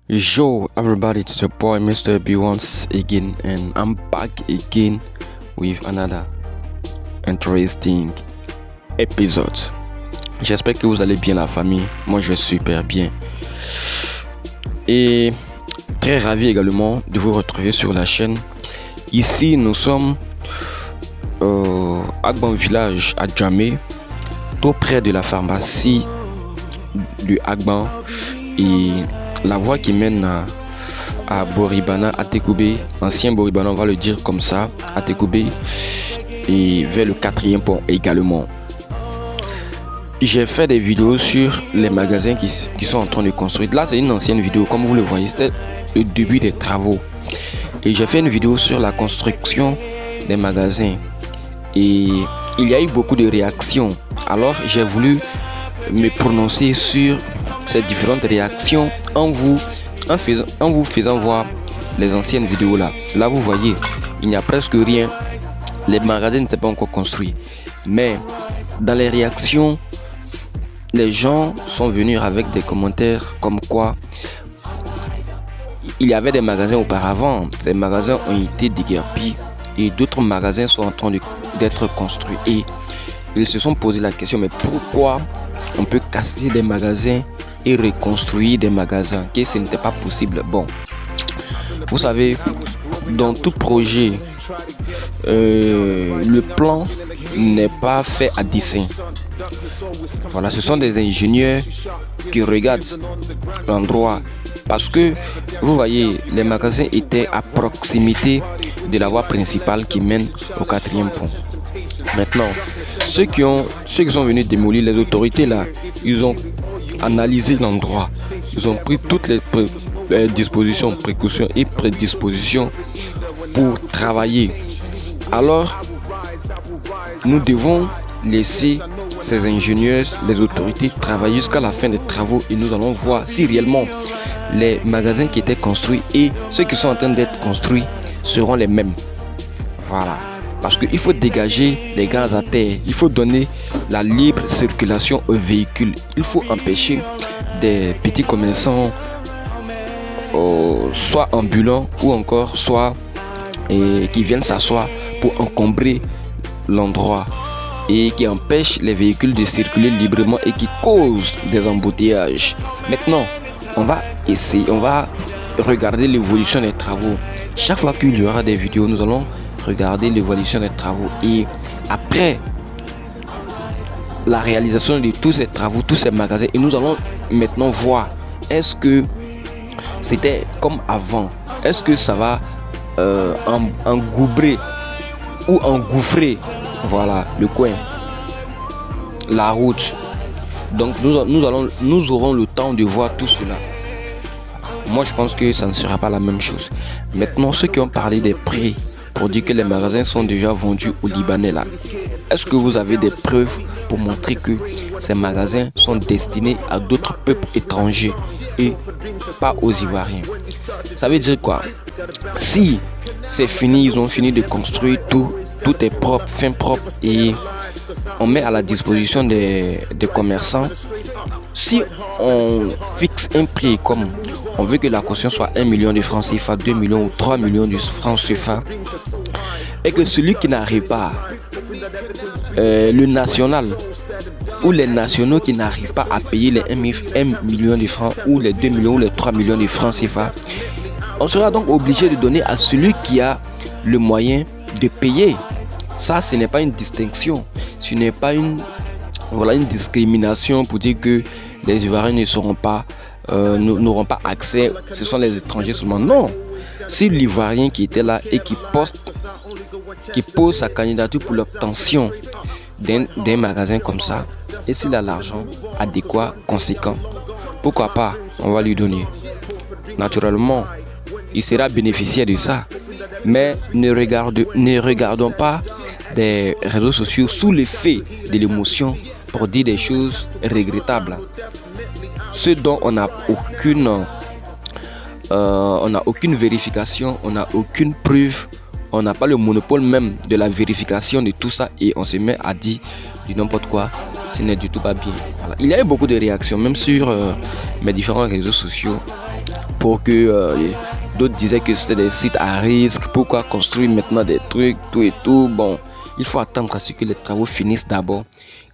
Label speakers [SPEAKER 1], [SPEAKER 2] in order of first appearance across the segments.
[SPEAKER 1] Yo, everybody, it's your boy Mr. B once again, and I'm back again with another interesting episode. J'espère que vous allez bien, la famille. Moi, je vais super bien. Et très ravi également de vous retrouver sur la chaîne. Ici, nous sommes à Agban Village, à Djamé, tout près de la pharmacie du Agban. Et la voie qui mène à Boribana, à Tekoubé, ancien Boribana, on va le dire comme ça, à Tekoubé, et vers le 4e pont également. J'ai fait des vidéos sur les magasins qui sont en train de construire. Là, c'est une ancienne vidéo, comme vous le voyez, c'était le début des travaux. Et j'ai fait une vidéo sur la construction des magasins. Et il y a eu beaucoup de réactions. Alors, j'ai voulu me prononcer sur ces différentes réactions en vous faisant voir les anciennes vidéos là. Là, vous voyez, il n'y a presque rien. Les magasins ne sont pas encore construits. Mais dans les réactions, les gens sont venus avec des commentaires comme quoi il y avait des magasins auparavant. Ces magasins ont été déguerpis et d'autres magasins sont en train d'être construits. Et ils se sont posé la question, mais pourquoi on peut casser des magasins et reconstruire des magasins, que ce n'était pas possible? Bon, vous savez, dans tout projet, le plan n'est pas fait à dessein. Voilà, ce sont des ingénieurs qui regardent l'endroit, parce que vous voyez, les magasins étaient à proximité de la voie principale qui mène au 4e pont. Maintenant, ceux qui sont venus démolir, les autorités là, ils ont analysé l'endroit, ils ont pris toutes les dispositions, précautions et prédispositions pour travailler. Alors, nous devons laisser ces ingénieurs, les autorités travailler jusqu'à la fin des travaux et nous allons voir si réellement les magasins qui étaient construits et ceux qui sont en train d'être construits seront les mêmes. Voilà. Parce qu'il faut dégager les gaz à terre, il faut donner la libre circulation aux véhicules, il faut empêcher des petits commerçants, soit ambulants ou encore soit qui viennent s'asseoir pour encombrer l'endroit et qui empêchent les véhicules de circuler librement et qui causent des embouteillages. Maintenant, on va regarder l'évolution des travaux. Chaque fois qu'il y aura des vidéos, nous allons regarder l'évolution des travaux et après la réalisation de tous ces travaux, tous ces magasins, et nous allons maintenant voir est-ce que c'était comme avant, est-ce que ça va engouffrer ou engouffrer, voilà, le coin, la route. Donc nous aurons le temps de voir tout cela. Moi je pense que ça ne sera pas la même chose. Maintenant, ceux qui ont parlé des prix pour dire que les magasins sont déjà vendus aux Libanais là, est-ce que vous avez des preuves pour montrer que ces magasins sont destinés à d'autres peuples étrangers et pas aux Ivoiriens? Ça veut dire quoi? Si c'est fini, ils ont fini de construire tout est propre, fin propre, et on met à la disposition des commerçants. Si on fixe un prix comme on veut que la caution soit 1 million de francs CFA, 2 millions ou 3 millions de francs CFA, et que celui qui n'arrive pas, le national ou les nationaux qui n'arrivent pas à payer les 1 million de francs ou les 2 millions ou les 3 millions de francs CFA, on sera donc obligé de donner à celui qui a le moyen de payer. Ça, ce n'est pas une distinction, ce n'est pas une discrimination pour dire que les Ivoiriens n'auront pas accès, ce sont les étrangers seulement. Non, si l'Ivoirien qui était là et qui pose sa candidature pour l'obtention d'un magasin comme ça, et s'il a l'argent adéquat, conséquent, pourquoi pas, on va lui donner. Naturellement, il sera bénéficiaire de ça. Mais ne regardons pas des réseaux sociaux sous l'effet de l'émotion pour dire des choses regrettables. Ce dont on n'a aucune vérification, on n'a aucune preuve, on n'a pas le monopole même de la vérification de tout ça et on se met à dire du n'importe quoi, ce n'est du tout pas bien. Voilà. Il y a eu beaucoup de réactions, même sur mes différents réseaux sociaux, pour que d'autres disaient que c'était des sites à risque. Pourquoi construire maintenant des trucs, tout et tout. Bon, il faut attendre à ce que les travaux finissent d'abord.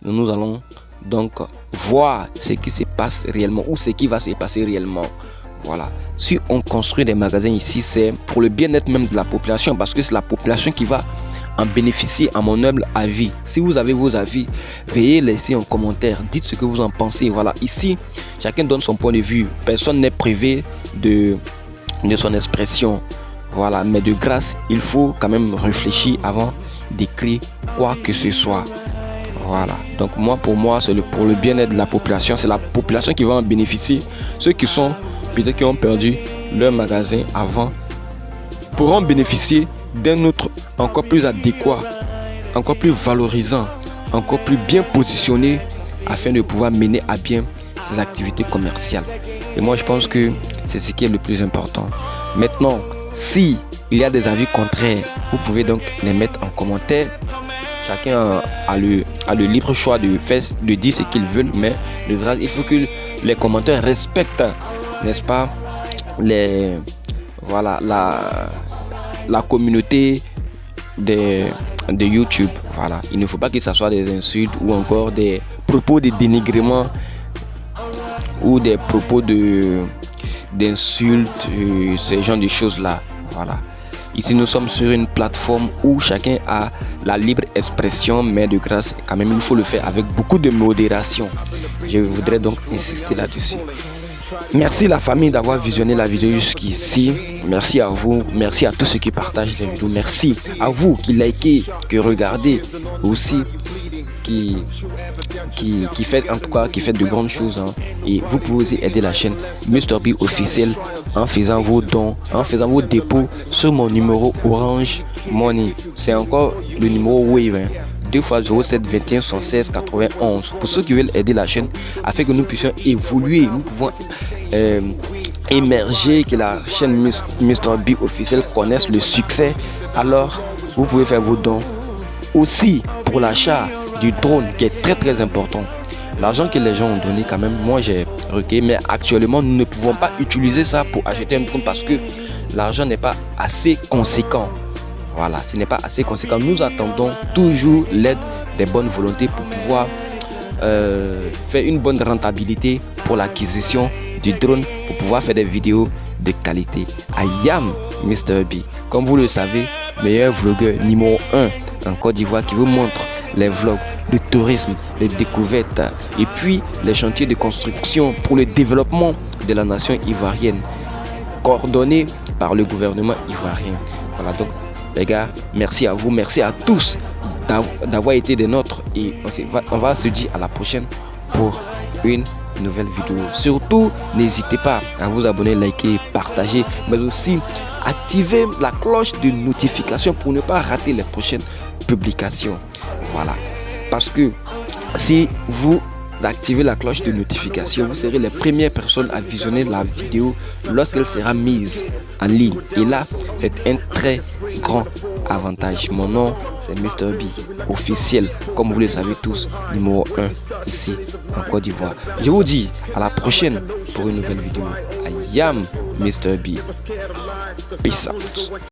[SPEAKER 1] Nous allons donc voir ce qui se passe réellement ou ce qui va se passer réellement. Voilà. Si on construit des magasins ici, c'est pour le bien-être même de la population, parce que c'est la population qui va en bénéficier, à mon humble avis. Si vous avez vos avis, veuillez laisser en commentaire, dites ce que vous en pensez. Voilà, ici chacun donne son point de vue, personne n'est privé de son expression. Voilà, mais de grâce, il faut quand même réfléchir avant d'écrire quoi que ce soit. Voilà, donc pour moi c'est pour le bien-être de la population. C'est la population qui va en bénéficier. Ceux qui sont peut-être qui ont perdu leur magasin avant pourront bénéficier d'un autre encore plus adéquat, encore plus valorisant, encore plus bien positionné, afin de pouvoir mener à bien ces activités commerciales. Et moi je pense que c'est ce qui est le plus important. Maintenant, si il y a des avis contraires, vous pouvez donc les mettre en commentaire. Chacun a le libre choix de dire ce qu'il veut, mais il faut que les commentaires respectent, n'est-ce pas, la communauté de YouTube. Voilà, il ne faut pas que ça soit des insultes ou encore des propos de dénigrement ou des propos d'insultes, ce genre de choses là. Voilà. Ici nous sommes sur une plateforme où chacun a la libre expression, mais de grâce quand même il faut le faire avec beaucoup de modération. Je voudrais donc insister là-dessus. Merci la famille d'avoir visionné la vidéo jusqu'ici. Merci à vous, merci à tous ceux qui partagent les vidéos. Merci à vous qui likez, qui regardez aussi, qui fait en tout cas de grandes choses, hein. Et vous pouvez aussi aider la chaîne Mr B officiel en faisant vos dons, en faisant vos dépôts sur mon numéro Orange Money. C'est encore le numéro Wave, hein. 2 fois 07 21 116 91 pour ceux qui veulent aider la chaîne afin que nous puissions évoluer, nous pouvons émerger, que la chaîne Mr B officiel connaisse le succès. Alors vous pouvez faire vos dons aussi pour l'achat du drone qui est très important. L'argent que les gens ont donné quand même, moi j'ai recueilli, mais actuellement nous ne pouvons pas utiliser ça pour acheter un drone parce que l'argent n'est pas assez conséquent. Voilà, ce n'est pas assez conséquent. Nous attendons toujours l'aide des bonnes volontés pour pouvoir faire une bonne rentabilité pour l'acquisition du drone, pour pouvoir faire des vidéos de qualité. I am Mr B, comme vous le savez, meilleur vlogueur numéro 1 en Côte d'Ivoire qui vous montre les vlogs, le tourisme, les découvertes et puis les chantiers de construction pour le développement de la nation ivoirienne, coordonné par le gouvernement ivoirien. Voilà, donc les gars, merci à vous, merci à tous d'avoir été des nôtres et on va se dire à la prochaine pour une nouvelle vidéo. Surtout, n'hésitez pas à vous abonner, liker, partager, mais aussi activer la cloche de notification pour ne pas rater les prochaines publications. Voilà, parce que si vous activez la cloche de notification, vous serez les premières personnes à visionner la vidéo lorsqu'elle sera mise en ligne. Et là, c'est un très grand avantage. Mon nom, c'est Mr B officiel, comme vous le savez tous, numéro 1 ici en Côte d'Ivoire. Je vous dis à la prochaine pour une nouvelle vidéo. I am Mr B. Peace out.